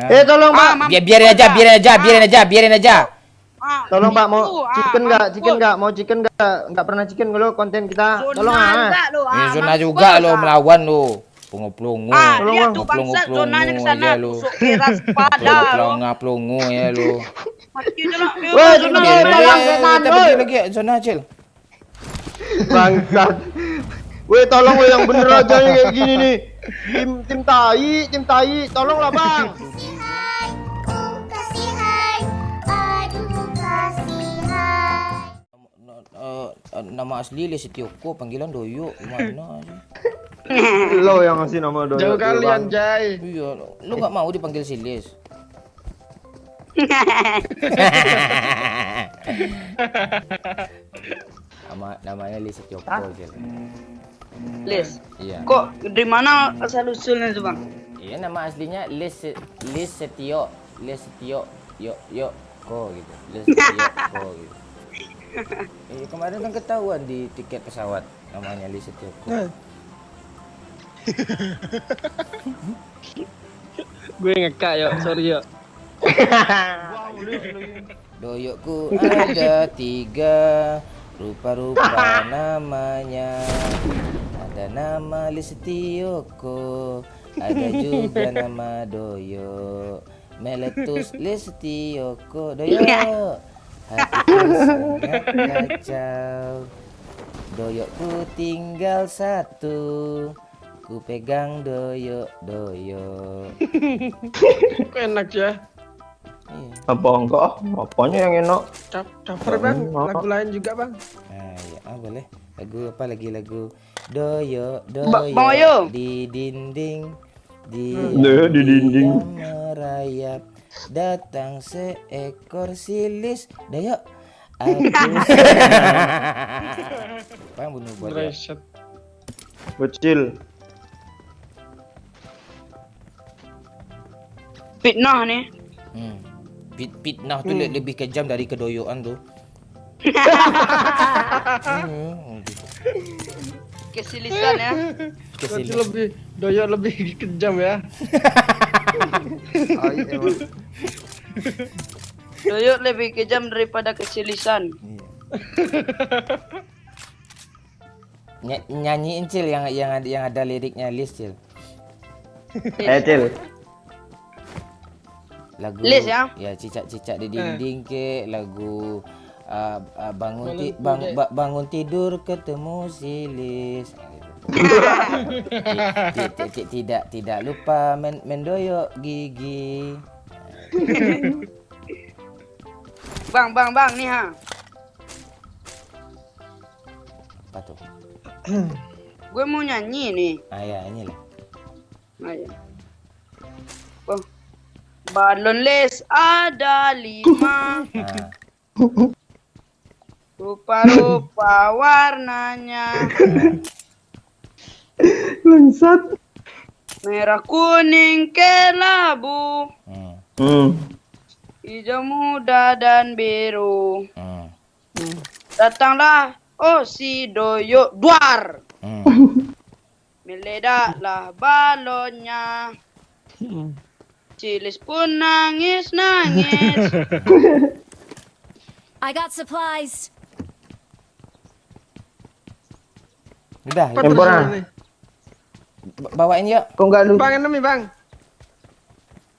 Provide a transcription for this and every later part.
Tolong Pak. Biarin aja. Tolong Pak, mau chicken enggak? Mau chicken enggak? Enggak pernah chicken lo konten kita. Tolong Ini zona juga lo melawan lo. Plongo-plongo. Dia tuh bangsat zonanya ke sana tusuk keras pada lo. Plongo ya lo. Mati dulu. Woi, Zona Kita pergi lagi zona Acil. Bangsat. Woi, tolong woi yang bener aja nih kayak gini nih. Tim tai, tolonglah Bang. Nama asli Lestioko, panggilan Doyo. Mana aja? Lo yang ngasih nama Doyo. Jauh kalian, Jai. Iya, lu nggak mau dipanggil Silis. Namanya Lestioko aja. Lis. Iya. Kok dari mana asal usulnya tuh Bang? Iya, nama aslinya Lestio. Yo ko gitu. Lestioko gitu. Kemarin kan ketahuan di tiket pesawat namanya Lestioko. Gue ngekak yo, sorry yo. Doyokku ada 3, rupa-rupa namanya. Ada nama Lestioko, ada juga nama Doyo. Meletus Lestioko, Doyo. Hatiku sangat kacau. Doyokku tinggal 1, ku pegang Doyo. Kok enak ya? Iya. Apa enggak? Apanya yang enak? Cover Bang, lagu lain juga Bang. Nah, ya boleh. Lagu apa lagi lagu? Doyo Boyo. di dinding, di dinding merayap, datang seekor silis. Doyo, aku apa yang bunuh gua ya? Reset. Bocil. Fitnah nih. Fitnah tuh lebih kejam dari kedoyoan tuh. Kesilisan ya. Berarti lebih Doyo lebih kejam ya. Doyo lebih kejam daripada kesilisan. Nyanyiin Cil yang ada liriknya Lis Cil. Cil. Lagu Lis ya? Ya cicak-cicak di dinding ke lagu bangun tidur ketemu si Lis. Tidak lupa mendoyok gigi. Bang nih ha. Apa tuh? Gue mau nyanyi nih. Ya inilah. Ayo. Oh. Balon les ada 5. Rupa-rupa warnanya. Bangsat. Merah kuning kelabu. Hijau muda dan biru. Datanglah si Doyo duar. Meledaklah balonnya. Cilis pun nangis. I got supplies. Udah, temporan. Bawain yuk. Kok enggak lu? Bang enemy Bang.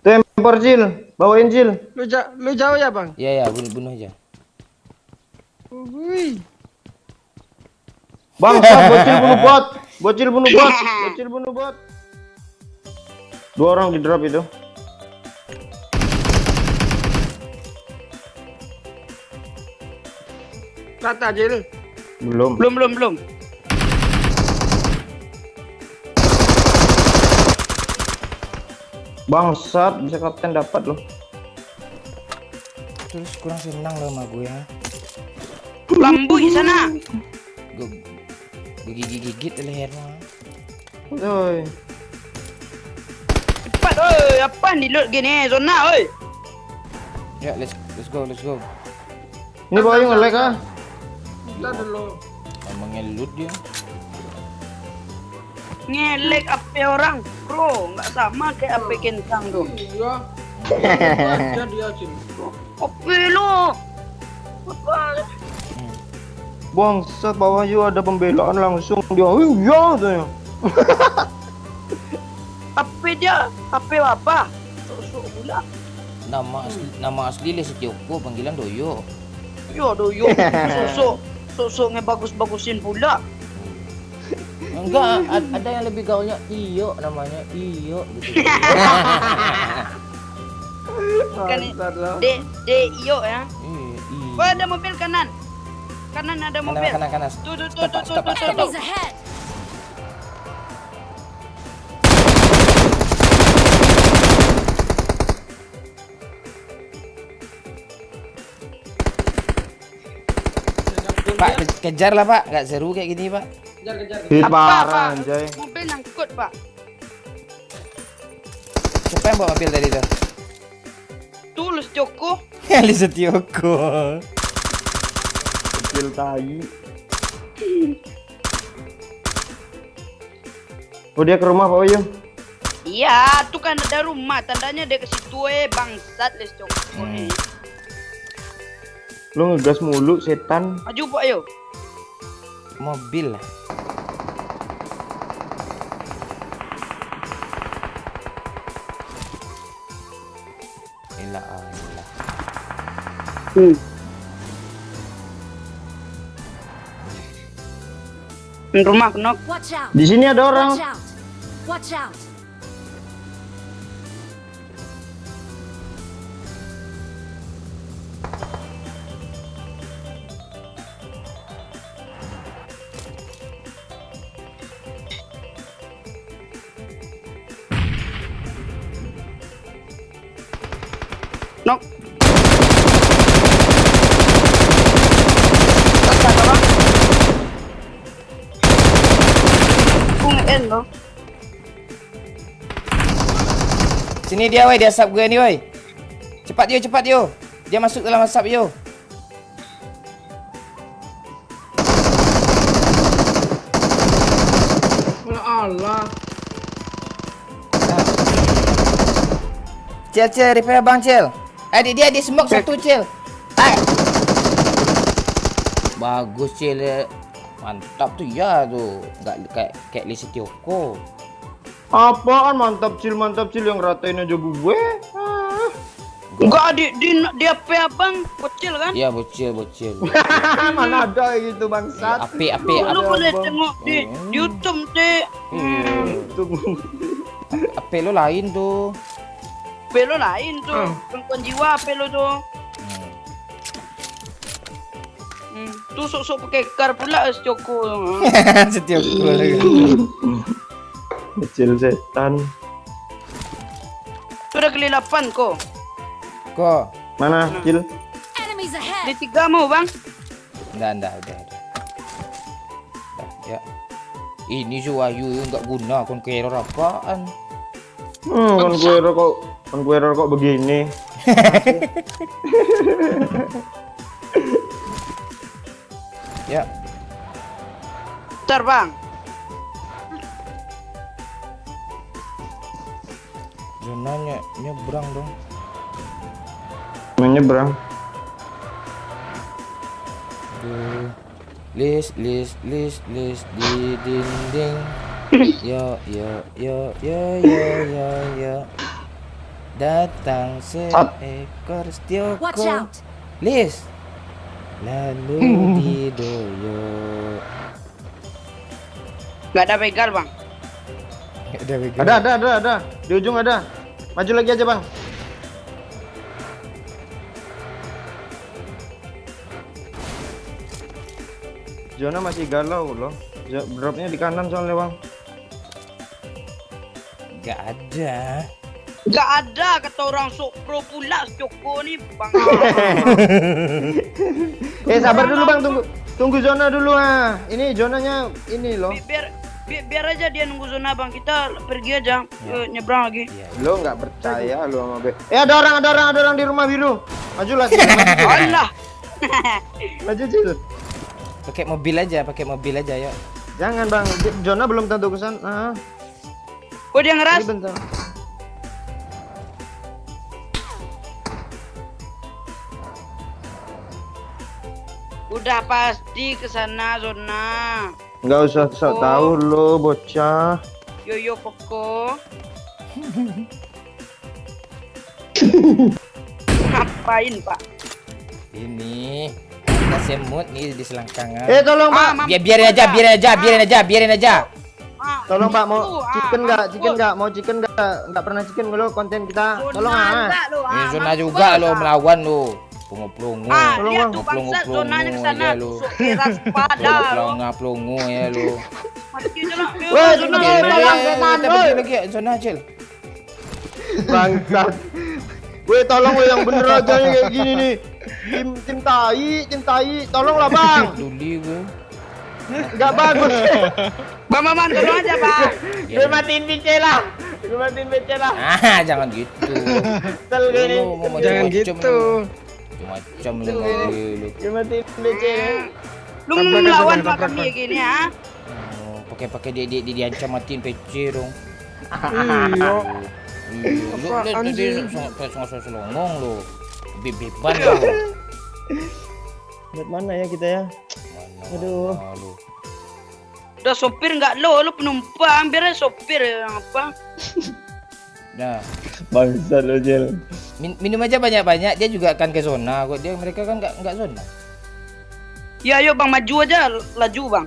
Tempor Cil, bawain Cil. Lu jauh ya Bang? Iya, bunuh aja. Bangsa, bocil bunuh bot. 2 orang di drop itu. Rata Jil. Belum. Bangsat, bisa kapten dapat loh. Terus kurang senang loh sama gue ya. Lambu di sana. Gue gigit lehernya. Oi. Cepat apa nih loot gini zona Ya, let's go. Ini bawahnya nge-lag ah. Kita dulu. Emangnya loot dia. Ngelek apa orang bro, nggak sama kayak apa kentang tuh. Iya. Aja dia Cil. Oke lo. Apa? Bangsat, bawah juga ada pembelaan langsung dia. Iya katanya. HP apa? Sok pula. Nama asli Le Setioko, panggilan Doyo. Yo doyo. Sok ngebagus-bagusin pula. Enggak, ada yang lebih gaulnya Iyo namanya, Iyo gitu. Kan Bangsat lah. de iyo ya. Iyo. Wah, ada mobil kanan. Kanan ada mobil. Kanan. Tuh. Stop. Enemies ahead! Pak, kejar lah Pak, nggak seru kayak gini Pak. Kejar. Hit Apa, parah Pak? anjay. Mobil nyangkut, Pak. Siapa yang bawa mobil tadi tuh? Tulus Joko. Le Setioko. Kecil tai. Oh dia ke rumah Pak Wayu. Iya, tuh kan ada rumah, tandanya dia ke situ bangsat Les Joko nih. Lu ngegas mulu setan. Maju Pak ayo. Mobil lah. Ilah. Rumah kenok. Watch out! Di sini ada orang. Watch out! Watch out! Nok. Kata bang. Lo. Sini dia woi, dia sub gue ni woi. Cepat yo. Dia masuk dalam WhatsApp yo. Allah. Cil, repair bang Cil. Dia smoke satu Cil. Bagus Cil. Mantap tuh ya tuh. Enggak kayak Le Setioko. Apaan mantap cil yang ratain aja gue. Enggak di HP abang bocil kan? Iya bocil. Mana ada gitu bangsat. Api. Lu boleh tengok di YouTube deh. Api lo lain tuh. Pelo lain tuh, gangguan jiwa pelo tuh. Tuh sok pakai kar pula Joko. Setioko lagi. Kecil setan. Sudah kali 8 kok. Kok? Mana cil? Enemies Di ahead! 3 mau bang. Udah. Ya. Ini Wahyu enggak guna conqueror apaan? Conqueror kok begini. Ya. Bentar bang. Zonanya nyebrang dong. Menyeberang. List di dinding. Yo. Datang seekor Watch Setioko. out! List. Lalu didoyo. Gak ada begal bang. Ada. Di ujung ada. Maju lagi aja bang. Zona masih galau loh. Dropnya di kanan soalnya bang. Gak ada. Gak ada kata orang sok pro pula Joko nih bang. Sabar dulu bang, tunggu zona dulu Ini zonanya ini loh. Biar aja dia nunggu zona bang, kita pergi aja nyebrang lagi. Lo nggak percaya lo sama B. Ada orang di rumah biru. Majulah sini. Allah. Maju Cil. Pakai mobil aja yuk. Jangan bang, zona belum tentu kesana. Oh dia ngeras. Bentar. Udah pasti ke sana zona. Nggak usah sok tahu lo bocah. Yoyo Koko. Ngapain Pak? Ini ada semut nih di selangkangan. Tolong Pak. Biarin aja. Tolong Pak, mau chicken nggak? Mau chicken nggak pernah chicken lo konten kita. Tolong Ini zona juga lo melawan lo. Pelongo. Tolong, Lihat Bang. tuh bangsat zonanya ke sana. Ya, lu. Tusuk keras pada lo. Pelongo ya lo. Mati zona. Woi, Zona. Lagi zona Cil. Bangsat. Weh, tolong weh yang bener aja nih kayak gini nih. Tim tai. Tolonglah Bang. Duli gue. Enggak bagus. Bang Maman tolong aja Pak. Gue matiin PC lah. Jangan gitu. Tel gini. Jangan gitu. Macam lu. Gue matiin PC. Lu mau melawan Pak kami gini ya? Pakai dia diancam matiin PC dong. Iya. Apaan Lu sih? sangat selongong lu. Beban lu. Buat mana ya kita ya? Aduh. Lu. Udah sopir nggak lo penumpang biar sopir apa? Nah, Bangsa lo Jel. minum aja banyak-banyak, dia juga akan ke zona kok. Mereka kan enggak zona. Ya ayo Bang maju aja laju Bang.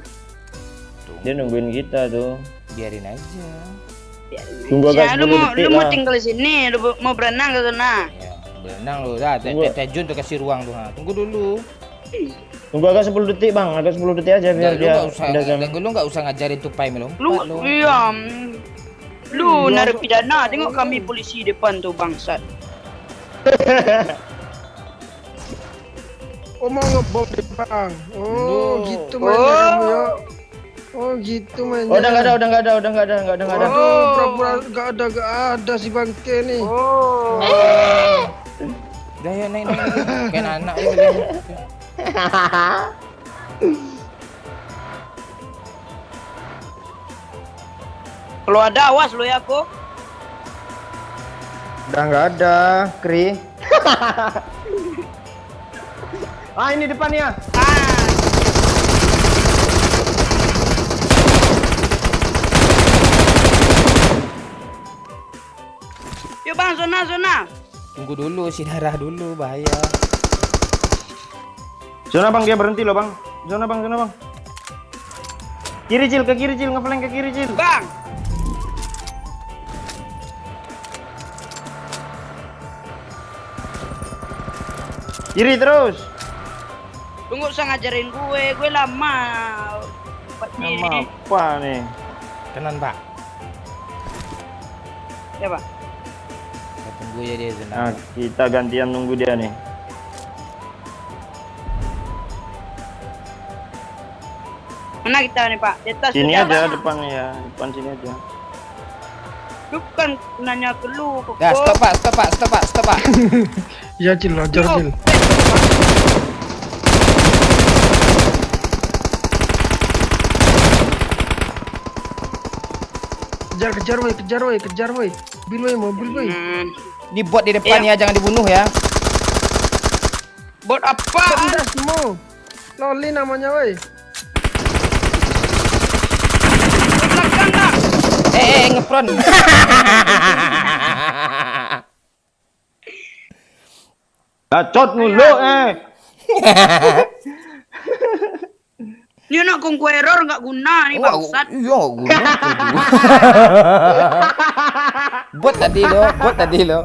Dia nungguin kita tuh. Biarin aja. Tunggu agak Ya, lu 10 mau detik lu mau lah. tinggal di sini, lu mau berenang ke sana. Ya, berenang lu. Dah, Tunggu. Tajun tuh kasih ruang tuh. Tunggu dulu. Tunggu agak 10 detik Bang, agak 10 detik aja biar dia udah jam. Lu enggak usah ngajarin tupai melompat Lu iya. Lu narapidana, tengok kami polisi depan tuh bangsat. Oh mau ngebom deh bang. Oh Duh. gitu mainnya kamu ya. Oh gitu mainnya. Oh, udah enggak ada. Aduh, pura-pura gak ada si bangke nih. Oh. Udah ya naik lagi. Kayak anak lu kan. Kalau ada awas lo ya kok. Udah enggak ada, Kri. Ini depannya. Yuk Bang zona. Tunggu dulu, si darah dulu bahaya. Zona Bang, dia berhenti loh Bang. Zona Bang. Kiri Cil, ke kiri Cil, ngeflank ke kiri Cil. Bang. Kiri terus. Tunggu usah ngajarin gue lama. Buat ini. Nama apa nih? Kanan, Pak. Ya Pak. Kita tunggu ya dia zona. Nah, kita gantian nunggu dia nih. Mana kita nih Pak? Di atas Sini sudah, aja Pak. depan ya, depan sini aja. Lu kan nanya ke lu kok. Dah, stop Pak. Ya Cil, ajar Cil. Kejar woi. Mobil woi. Ini bot di depan ya, jangan dibunuh ya. Bot apa? Pendasmu. Loli namanya woi. Belakang tak? Ngepron. Bacot mulu Dia nak kongko error nggak guna nih bangsat. Iya, guna. Bot tadi lo.